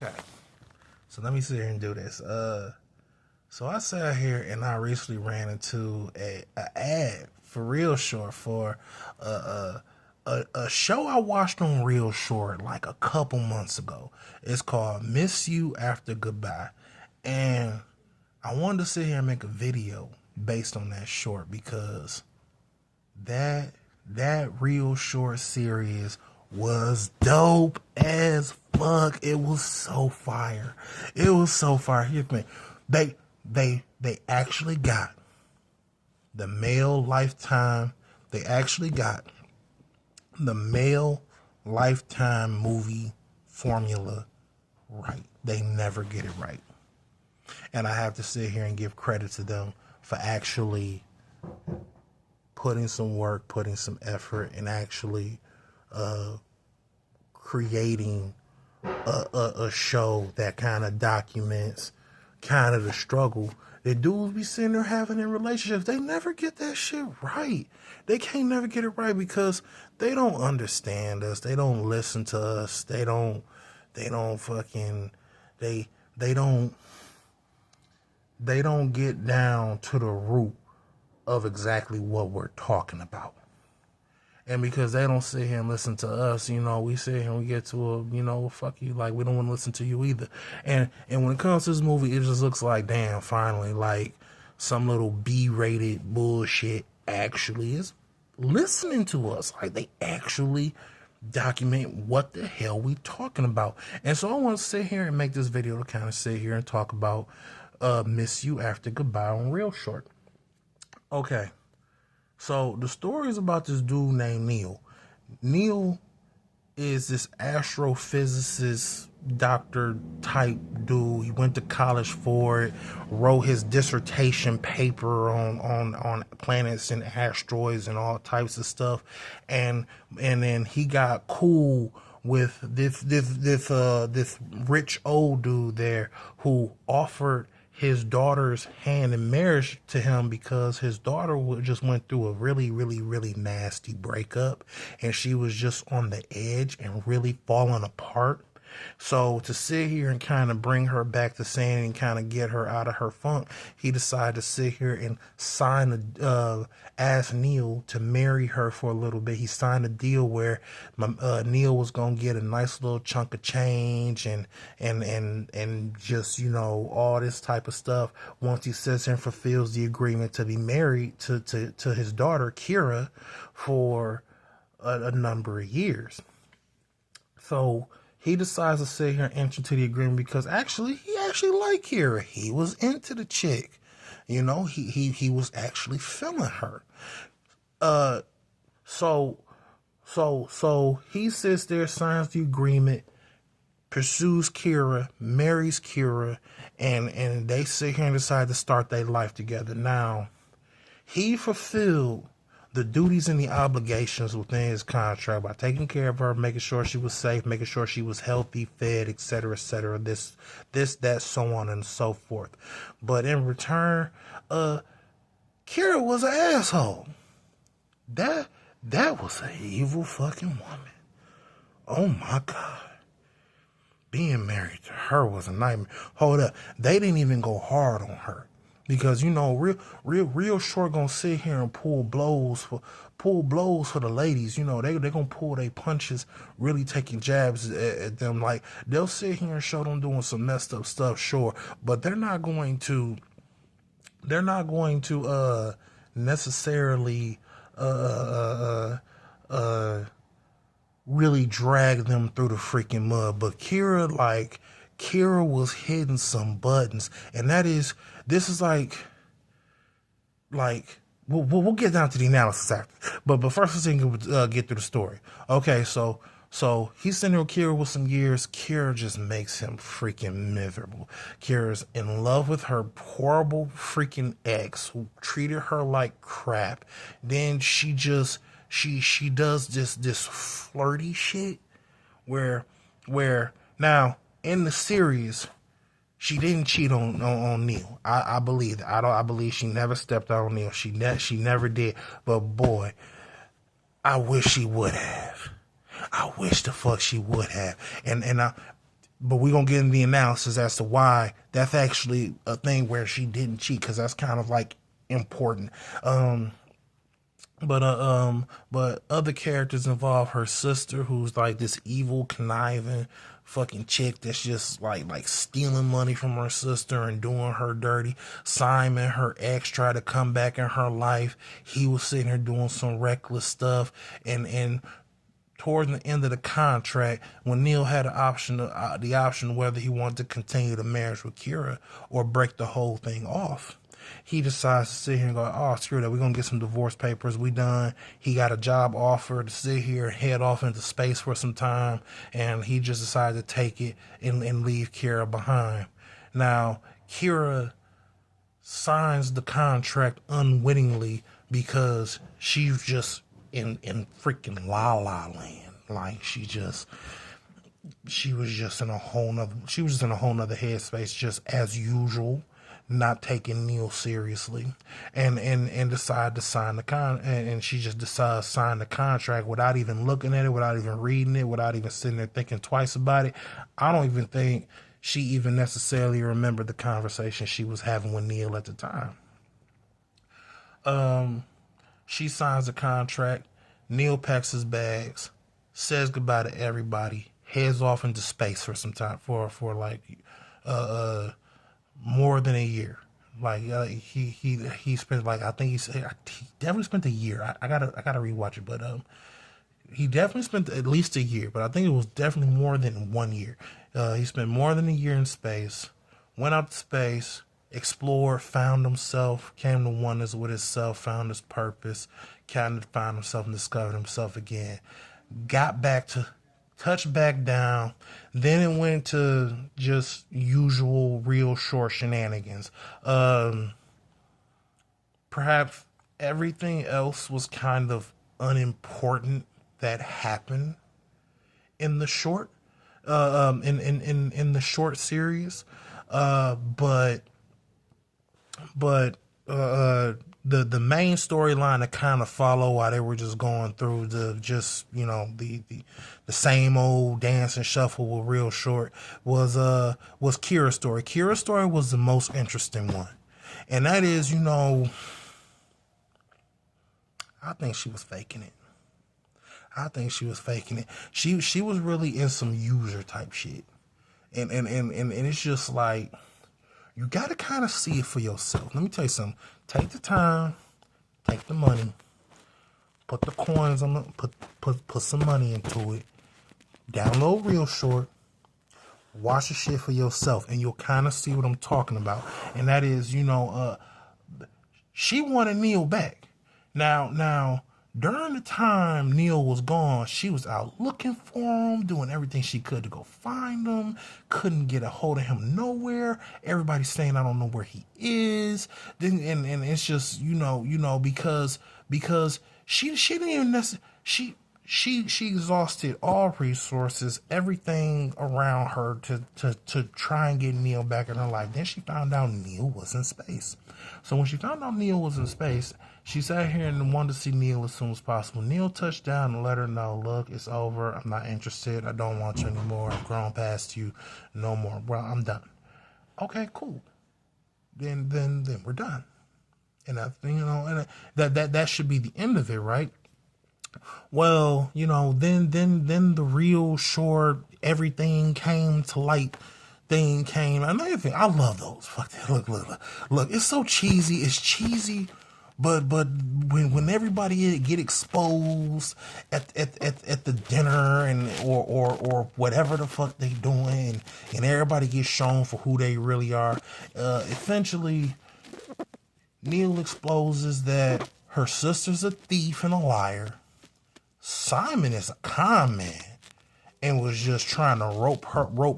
Okay, so let me sit here and do this. So I sat here and I recently ran into a ad for Reelshort for a show I watched on Reelshort like a couple months ago. It's called "Miss You After Goodbye," and I wanted to sit here and make a video based on that short because that that Reelshort series was dope as fuck. It was so fire. It was so fire. Here's the thing. They actually got the male lifetime. They actually got the male lifetime movie formula right. They never get it right. And I have to sit here and give credit to them for actually putting some work, putting some effort, and actually creating a show that kind of documents kind of the struggle that dudes be sitting there having in relationships. They never get that shit right. They can't never get it right because they don't understand us. They don't listen to us. They don't fucking they they don't they don't get down to the root of exactly what we're talking about. And because they don't sit here and listen to us, we sit here and we get to fuck you, like we don't want to listen to you either. And when it comes to this movie, it just looks like, damn, finally, like some little B-rated bullshit actually is listening to us. Like they actually document what the hell we talking about. And so I want to sit here and make this video to kind of sit here and talk about Miss You After Goodbye on Reelshort. Okay. So the story is about this dude named Neil. Neil is this astrophysicist, doctor type dude. He went to college for it, wrote his dissertation paper on planets and asteroids and all types of stuff, and then he got cool with this rich old dude there who offered his daughter's hand in marriage to him because his daughter just went through a really, really, really nasty breakup and she was just on the edge and really falling apart. So to sit here and kind of bring her back to sanity and kind of get her out of her funk, he decided to sit here and ask Neil to marry her for a little bit. He signed a deal where Neil was gonna get a nice little chunk of change and just all this type of stuff once he sits here and fulfills the agreement to be married to his daughter Kira for a number of years. So he decides to sit here and enter into the agreement because he actually liked Kira. He was into the chick. He was actually feeling her. So he sits there, signs the agreement, pursues Kira, marries Kira, and they sit here and decide to start their life together. Now, he fulfilled the duties and the obligations within his contract by taking care of her, making sure she was safe, making sure she was healthy, fed, etc., this, that, so on and so forth. But in return, Kira was an asshole. That was an evil fucking woman. Oh my God. Being married to her was a nightmare. Hold up. They didn't even go hard on her. Because Reelshort gonna sit here and pull blows for the ladies. They gonna pull their punches, really taking jabs at them. Like they'll sit here and show them doing some messed up stuff, sure, but they're not going to necessarily really drag them through the freaking mud. But Kira was hitting some buttons, and this is like we'll get down to the analysis after. But first, let's get through the story. Okay, so he's sitting there with Kira with some years. Kira just makes him freaking miserable. Kira's in love with her horrible freaking ex who treated her like crap. Then she does this flirty shit where now in the series she didn't cheat on Neil. I believe that. I believe she never stepped out on Neil. She never did. But boy, I wish she would have. I wish the fuck she would have. And But we're going to get in the analysis as to why that's actually a thing where she didn't cheat, because that's kind of like important. But other characters involve her sister, who's like this evil, conniving fucking chick that's just like stealing money from her sister and doing her dirty. Simon, her ex, tried to come back in her life. He was sitting here doing some reckless stuff, and towards the end of the contract, when Neil had the option whether he wanted to continue the marriage with Kira or break the whole thing off, he decides to sit here and go, oh, screw that, we're going to get some divorce papers, we done. He got a job offer to sit here and head off into space for some time, and he just decided to take it and leave Kira behind. Now, Kira signs the contract unwittingly because she's just in freaking la la land. Like she was just in a whole nother headspace, just as usual, not taking Neil seriously, and decide to sign and she just decides to sign the contract without even looking at it, without even reading it, without even sitting there thinking twice about it. I don't even think she even necessarily remembered the conversation she was having with Neil at the time. She signs the contract. Neil packs his bags, says goodbye to everybody, heads off into space for some time, for like more than a year. Like he spent, like, I think he definitely spent a year. I gotta rewatch it, but he definitely spent at least a year. But I think it was definitely more than 1 year. He spent more than a year in space. Went out to space, explored, found himself, came to oneness with himself, found his purpose, kind of found himself and discovered himself again. Got back to touched back down. Then it went to just usual Reelshort shenanigans. Perhaps everything else was kind of unimportant that happened in the short, in the short series. But the main storyline to kind of follow while they were just going through the same old dance and shuffle with Reelshort was Kira's story. Kira's story was the most interesting one, and that is, I think she was faking it. She was really in some user type shit, and it's just like, you got to kind of see it for yourself. Let me tell you something. Take the time, take the money, put the coins on put some money into it. Download Reelshort, watch the shit for yourself, and you'll kind of see what I'm talking about. And that is, she wanted Neil back. Now, during the time Neil was gone, she was out looking for him, doing everything she could to go find him. Couldn't get a hold of him nowhere. Everybody's saying, I don't know where he is. Then and it's just, because she didn't even necessarily, she exhausted all resources, everything around her to try and get Neil back in her life. Then she found out Neil was in space. So when she found out Neil was in space, she sat here and wanted to see Neil as soon as possible. Neil touched down and let her know, look, it's over. I'm not interested. I don't want you anymore. I've grown past you. No more. Well, I'm done. Okay, cool. Then we're done. And I think, and that should be the end of it, right? Well, then the Reelshort, everything came to light. Thing came. Another thing, I love those. Fuck that. Look. It's so cheesy. It's cheesy. But when everybody get exposed at the dinner and or whatever the fuck they doing, and everybody gets shown for who they really are, eventually Neil exposes that her sister's a thief and a liar. Simon is a con man and was just trying to rope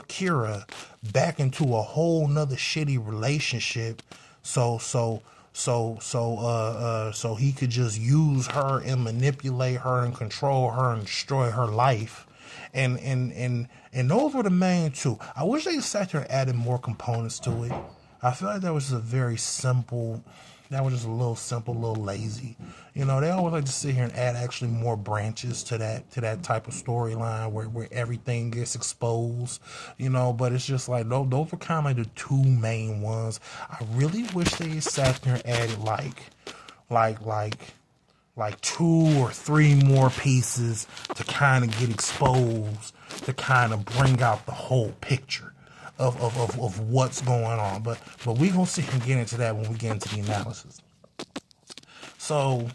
Kira back into a whole nother shitty relationship so he could just use her and manipulate her and control her and destroy her life. And those were the main two. I wish they sat there and added more components to it. I feel like that was a very simple That was just a little simple, a little lazy. You know, they always like to sit here and add actually more branches to that type of storyline where everything gets exposed. You know, but it's just like those were kind of like the two main ones. I really wish they had sat there and added like two or three more pieces to kind of get exposed, to kind of bring out the whole picture of what's going on. But we're going to see and get into that when we get into the analysis. So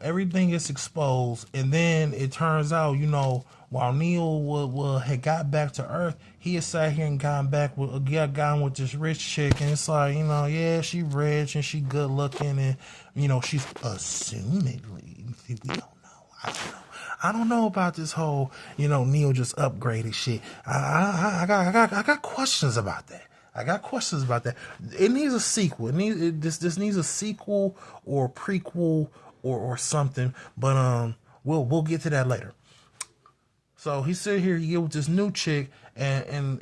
everything is exposed, and then it turns out, you know, while Neil had got back to Earth, he had sat here and gotten with this rich chick, and it's like, you know, yeah, she rich and she good looking, and you know, she's assumedly, we don't know. I don't know about this whole, you know, Neil just upgraded shit. I got questions about that. It needs a sequel. This needs a sequel or prequel or something. But we'll get to that later. So he sit here, he get with this new chick, and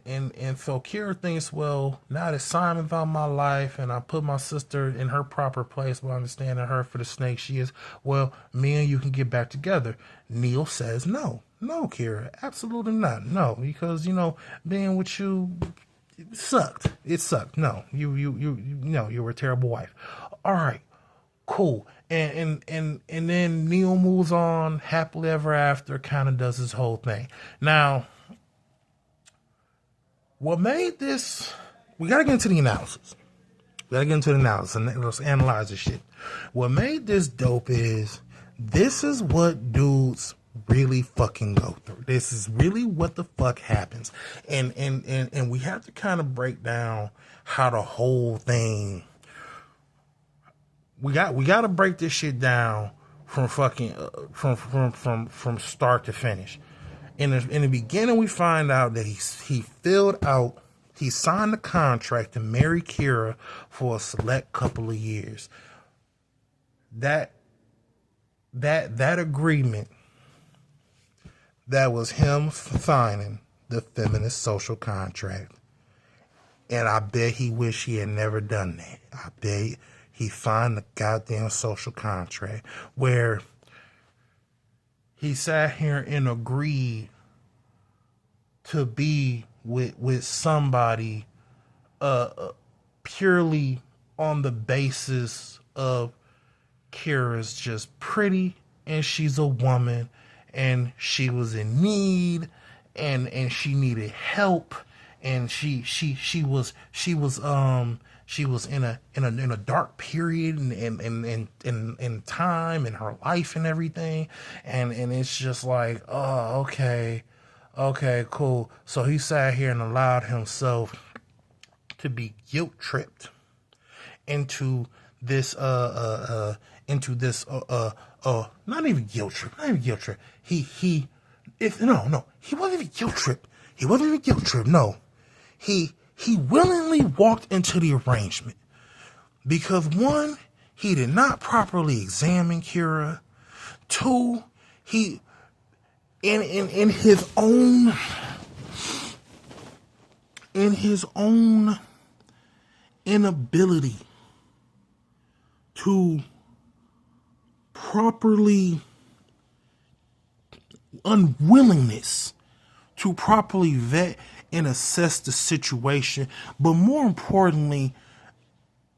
so Kira thinks, well, now that Simon's out of my life and I put my sister in her proper place by understanding her for the snake she is, well, me and you can get back together. Neil says no, Kira, absolutely not, no, because, you know, being with you sucked. It sucked. No, you were a terrible wife. All right, cool. And then Neil moves on, happily ever after, kind of does his whole thing. Now, what made this, we got to get into the analysis. And let's analyze this shit. What made this dope is, this is what dudes really fucking go through. This is really what the fuck happens. And we have to kind of break down how the whole thing, we got to break this shit down from fucking from start to finish. In the beginning, we find out that he signed the contract to marry Kira for a select couple of years. That agreement, that was him signing the feminist social contract. And I bet he wish he had never done that. I bet he signed the goddamn social contract where he sat here and agreed to be with somebody purely on the basis of Kira's just pretty and she's a woman and she was in need and she needed help and she was in a dark period in time in her life and everything, and it's just like, oh, okay, cool. So he sat here and allowed himself to be guilt tripped into this not even guilt trip. He wasn't even guilt tripped. No. He willingly walked into the arrangement because, one, he did not properly examine Kira. Two, he in his own inability to properly, unwillingness to properly vet and assess the situation, but more importantly,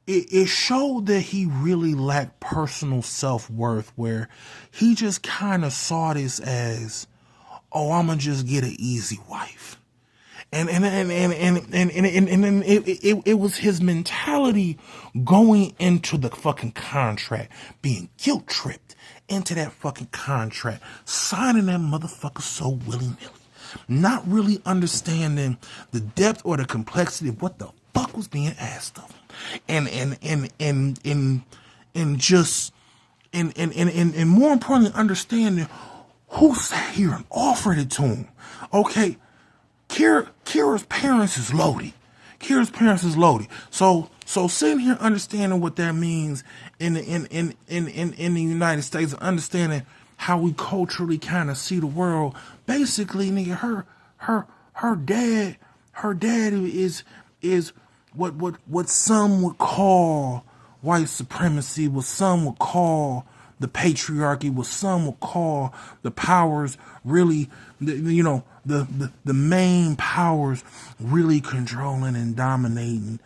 it showed that he really lacked personal self-worth, where he just kind of saw this as, oh, I'm gonna just get an easy wife. And it was his mentality going into the fucking contract, being guilt tripped into that fucking contract, signing that motherfucker so willy-nilly, not really understanding the depth or the complexity of what the fuck was being asked of him. And more importantly, understanding who sat here and offered it to him. Okay, Kira's parents is loaded. So sitting here understanding what that means in the United States, understanding how we culturally kind of see the world. Basically, nigga, her dad is what some would call white supremacy, what some would call the patriarchy, what some would call the powers really, the main powers really controlling and dominating,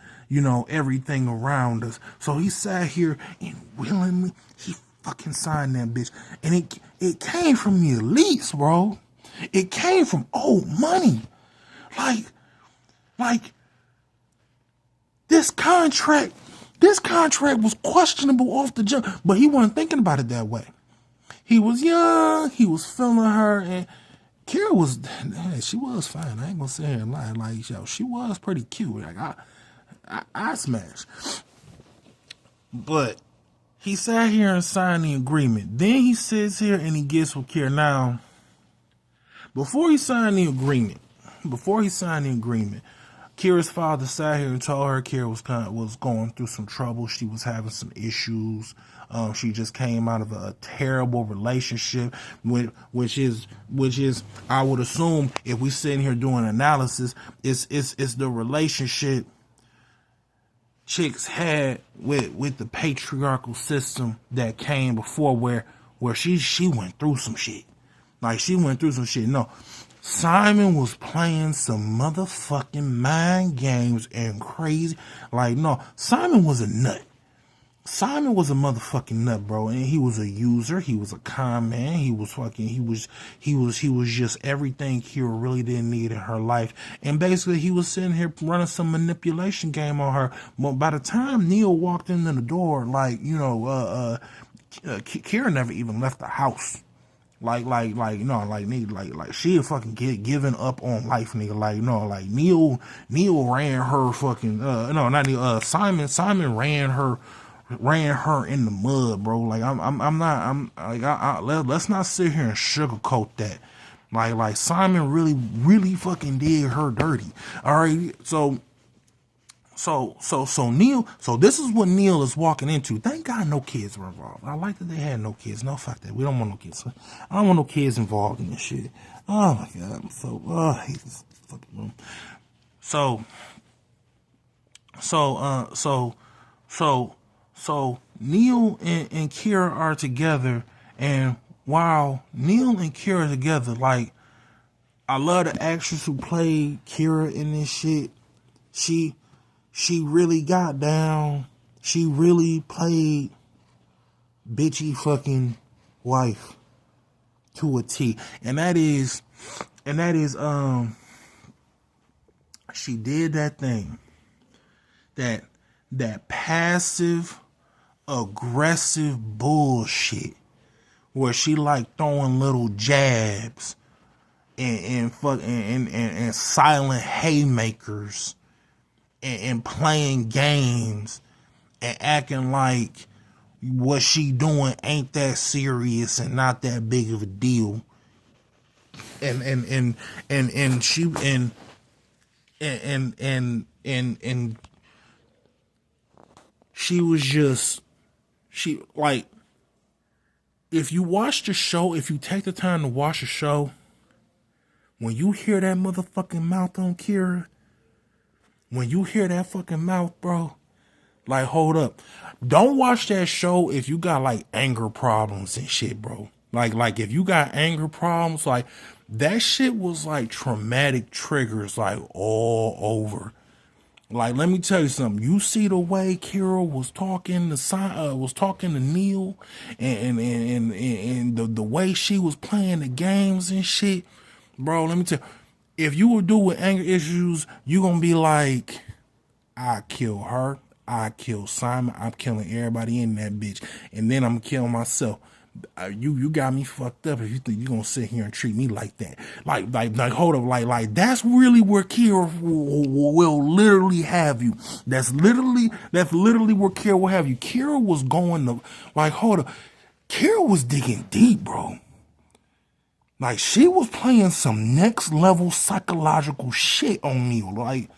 everything around us. So he sat here and willingly, he fucking signed that bitch. And it came from the elites, bro. It came from old money. Like, this contract was questionable off the jump, but he wasn't thinking about it that way. He was young, he was feeling her, and Kira was, she was fine. I ain't gonna sit here and lie. Like, yo, she was pretty cute. Like, I smashed. But he sat here and signed the agreement. Then he sits here and he gets with Kira. Now, before he signed the agreement, Kira's father sat here and told her Kira was going through some trouble. She was having some issues. She just came out of a terrible relationship, which is I would assume, if we sitting here doing analysis, it's the relationship chicks had with the patriarchal system that came before, where she went through some shit. Like, she went through some shit. No. Simon was playing some motherfucking mind games and crazy. Like, no, Simon was a nut. Simon was a motherfucking nut, bro. And he was a user. He was a con man. He was just everything Kira really didn't need in her life. And basically, he was sitting here running some manipulation game on her. But by the time Neil walked into the door, Kira never even left the house. Like she had fucking given up on life, nigga. Neil ran her fucking, not Neil, Simon ran her in the mud, bro. Like, let's not sit here and sugarcoat that. Like Simon really fucking did her dirty. All right. So Neil, so this is what Neil is walking into. Thank God no kids were involved. I like that they had no kids. No, fuck that. We don't want no kids. I don't want no kids involved in this shit. Oh my God. I hate this fucking room. So Neil and Kira are together, and while Neil and Kira are together, like, I love the actress who played Kira in this shit. She really got down. She really played bitchy fucking wife to a T. And that is, she did that thing. That passive aggressive bullshit where she like throwing little jabs and silent haymakers and playing games and acting like what she doing ain't that serious and not that big of a deal. And she was just, if you watch the show, if you take the time to watch the show, when you hear that motherfucking mouth on Kira, when you hear that fucking mouth, bro, like, hold up. Don't watch that show if you got like anger problems and shit, bro. Like if you got anger problems, like, that shit was like traumatic triggers, like, all over. Like, let me tell you something. You see the way Kira was talking to Neil, and the way she was playing the games and shit, bro. Let me tell you, if you were dealing with anger issues, you gonna be like, I kill her, I kill Simon, I'm killing everybody in that bitch, and then I'm gonna kill myself. You got me fucked up if you think you gonna sit here and treat me like that. Like hold up, like that's really where Kira will literally have you. That's literally where Kira will have you. Kira was going to, like, hold up, Kira was digging deep, bro. Like, she was playing some next level psychological shit on Neil. Like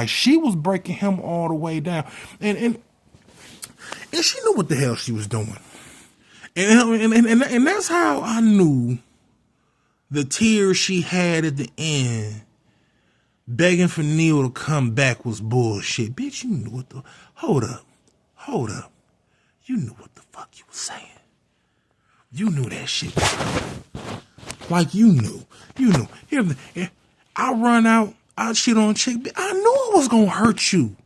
she was breaking him all the way down, and she knew what the hell she was doing. And that's how I knew the tears she had at the end begging for Neil to come back was bullshit. Bitch, you knew what the... Hold up. You knew what the fuck you was saying. You knew that shit. Like, you knew. Here, I run out, I shit on a chick. I knew it was gonna hurt you.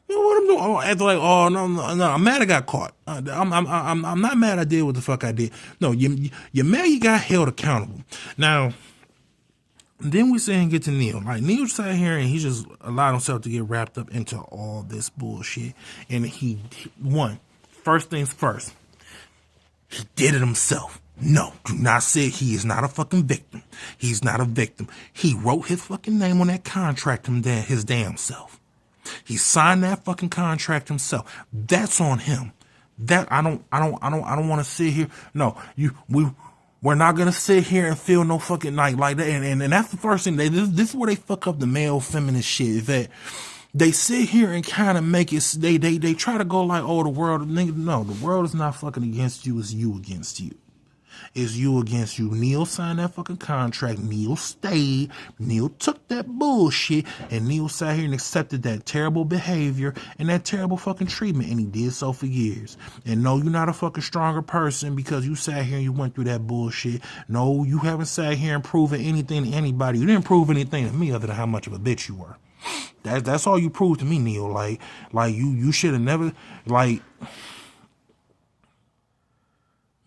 You know what I'm doing? Oh, after like, oh no, I'm mad I got caught. I'm not mad I did what the fuck I did. No, you're mad you got held accountable. Now, then we say and get to Neil. Right, Neil sat here and he just allowed himself to get wrapped up into all this bullshit. And he first things first, he did it himself. No, do not say he is not a fucking victim. He's not a victim. He wrote his fucking name on that contract his damn self. He signed that fucking contract himself. That's on him. That I don't want to sit here. No, we're not gonna sit here and feel no fucking like that. And that's the first thing. This is where they fuck up the male feminist shit. Is that they sit here and kind of make it. They try to go like, oh, the world. No, the world is not fucking against you. It's you against you. It's you against you. Neil signed that fucking contract. Neil stayed. Neil took that bullshit. And Neil sat here and accepted that terrible behavior and that terrible fucking treatment. And he did so for years. And no, you're not a fucking stronger person because you sat here and you went through that bullshit. No, you haven't sat here and proven anything to anybody. You didn't prove anything to me other than how much of a bitch you were. That's all you proved to me, Neil. Like you should have never, like,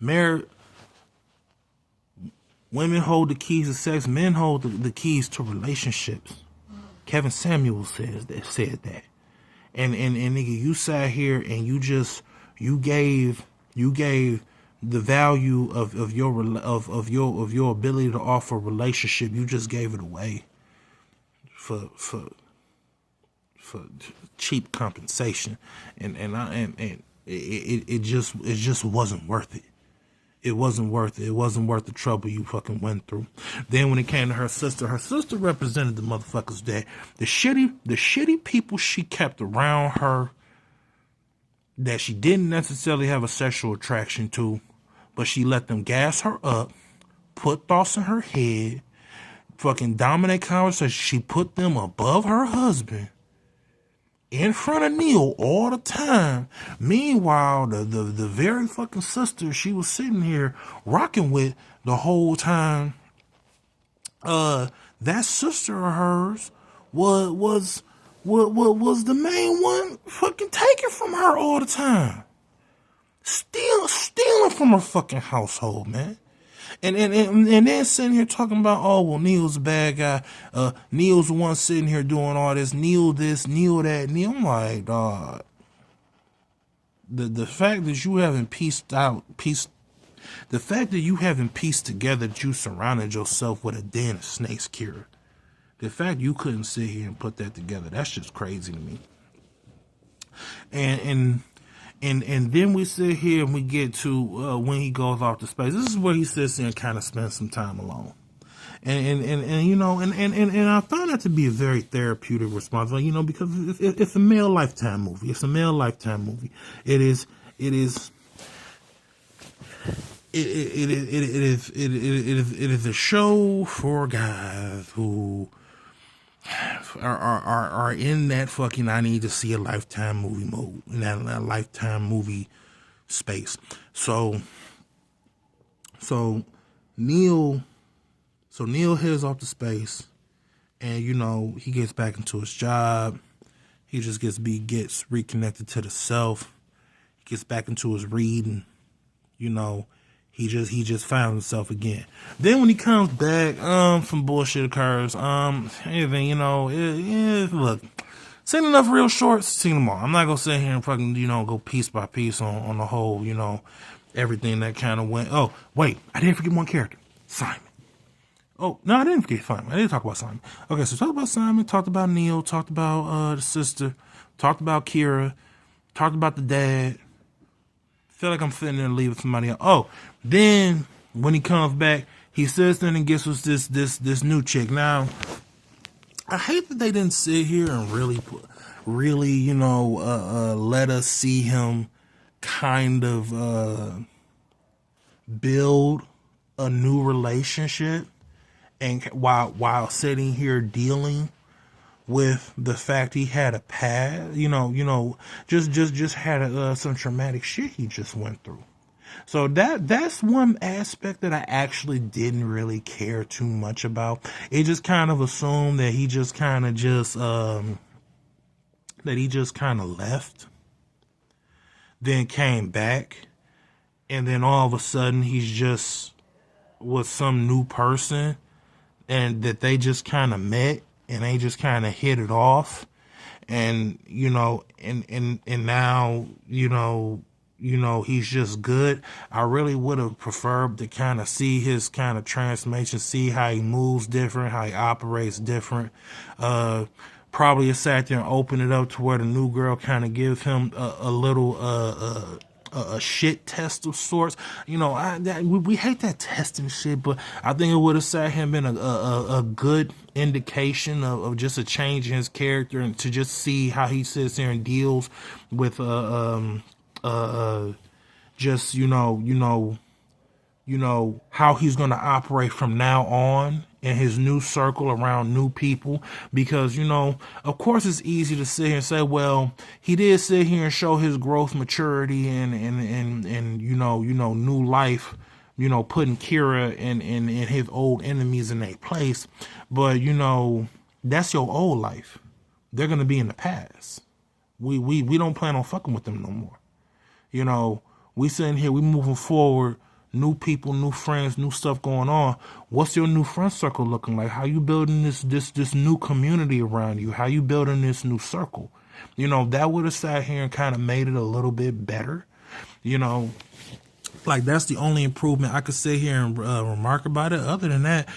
married. Women hold the keys to sex. Men hold the keys to relationships. Kevin Samuels said that. And nigga, you sat here and you gave the value of your ability to offer a relationship. You just gave it away for cheap compensation, and it just wasn't worth it. It wasn't worth it. It wasn't worth the trouble you fucking went through. Then when it came to her sister represented the motherfuckers that the shitty people she kept around her that she didn't necessarily have a sexual attraction to, but she let them gas her up, put thoughts in her head, fucking dominate conversation. She put them above her husband in front of Neil all the time. Meanwhile, the very fucking sister she was sitting here rocking with the whole time, that sister of hers was the main one fucking taking from her all the time. Stealing from her fucking household, man. And then sitting here talking about, oh, well, Neil's a bad guy. Neil's the one sitting here doing all this. Neil this, Neil that. Neil, I'm like, dog. The fact that you haven't pieced together that you surrounded yourself with a den of snakes, Kira. The fact you couldn't sit here and put that together, that's just crazy to me. And then we sit here and we get to when he goes off to space. This is where he sits there and kind of spends some time alone. And you know, and I find that to be a very therapeutic response, you know, because it's a male Lifetime movie. It's a male Lifetime movie. It is a show for guys who are in that fucking I need to see a Lifetime movie mode, in that Lifetime movie space. So Neil heads off to space, and you know he gets back into his job. He just gets reconnected to the self. He gets back into his reading. You know, he just found himself again. Then when he comes back, some bullshit occurs. Anything, you know, look, seen enough Reelshorts, seen them all. I'm not gonna sit here and fucking, you know, go piece by piece on the whole, you know, everything that kind of went. Oh, wait, I didn't forget one character, Simon. Oh, no, I didn't forget Simon. I didn't talk about Simon. Okay, so talked about Simon, talked about Neil, talked about the sister, talked about Kira, talked about the dad. Feel like I'm fitting in and leaving somebody else. Oh, then when he comes back, he sits there and gets us this new chick. Now, I hate that they didn't sit here and really, you know, let us see him kind of build a new relationship, and while sitting here dealing with the fact he had a past, just had some traumatic shit he just went through. So that's one aspect that I actually didn't really care too much about. It just kind of assumed that he just kind of left, then came back, and then all of a sudden he's just with some new person, and that they just kind of met and they just kind of hit it off, and and now he's just good. I really would have preferred to kind of see his kind of transformation, see how he moves different, how he operates different. Probably sat there and opened it up to where the new girl kind of gives him a little a shit test of sorts. We hate that testing shit, but I think it would have sat him in a good indication of just a change in his character, and to just see how he sits there and deals with just how he's going to operate from now on in his new circle around new people. Because of course it's easy to sit here and say, well, he did sit here and show his growth, maturity, and new life, putting Kira and his old enemies in their place. But that's your old life. They're gonna be in the past. We don't plan on fucking with them no more. We sitting here, we moving forward, new people, new friends, new stuff going on. What's your new friend circle looking like? How you building this new community around you? How you building this new circle? That would have sat here and kind of made it a little bit better. Like, that's the only improvement I could sit here and remark about it. Other than that,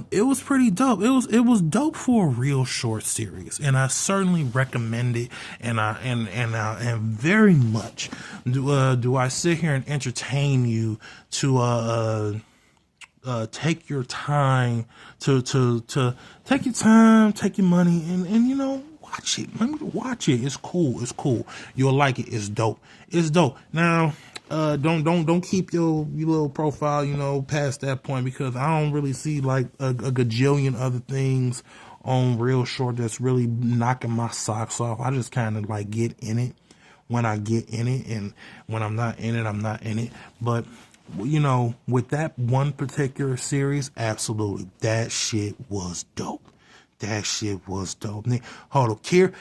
it was pretty dope. It was dope for a real short series, and I certainly recommend it. And I very much do I sit here and entertain you to take your time to take your time, take your money, and watch it. Let me watch it. It's cool. You'll like it. It's dope. Now, don't keep your little profile, past that point, because I don't really see like a gajillion other things on Reelshort that's really knocking my socks off. I just kind of like get in it when I get in it, and when I'm not in it, I'm not in it. But with that one particular series, absolutely, that shit was dope. Hold up, Kira.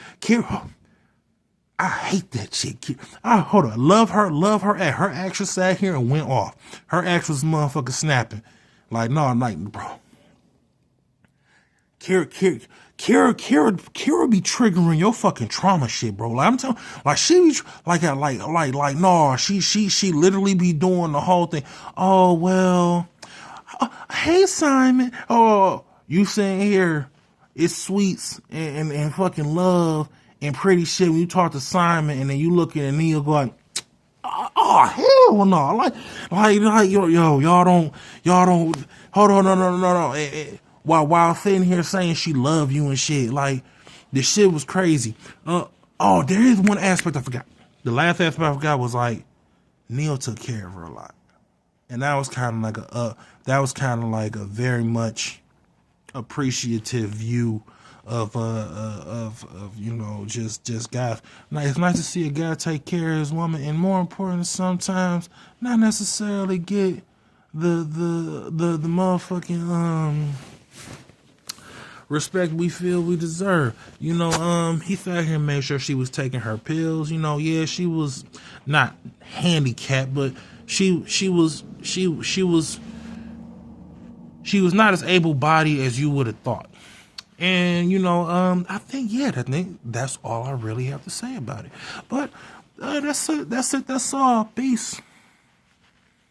I hate that chick. Hold on. Love her. Her actress sat here and went off. Her actress motherfucking snapping. Like, no, like, bro. Kira be triggering your fucking trauma shit, bro. Like, I'm telling, like, she be no, she literally be doing the whole thing. Oh, well, hey, Simon. Oh, you sitting here, it's sweets and fucking love and pretty shit when you talk to Simon, and then you look at Neil go like, oh, hell no. Like, y'all don't, hold on, no. While sitting here saying she love you and shit, like, this shit was crazy. There is one aspect I forgot. The last aspect I forgot was, like, Neil took care of her a lot. And that was kind of like a very much appreciative view of just guys. Now, it's nice to see a guy take care of his woman, and more important, sometimes not necessarily get the motherfucking respect we feel we deserve. He sat here and made sure she was taking her pills. Yeah, she was not handicapped, but she was not as able-bodied as you would have thought. And, I think that's all I really have to say about it. But that's it. That's all. Peace.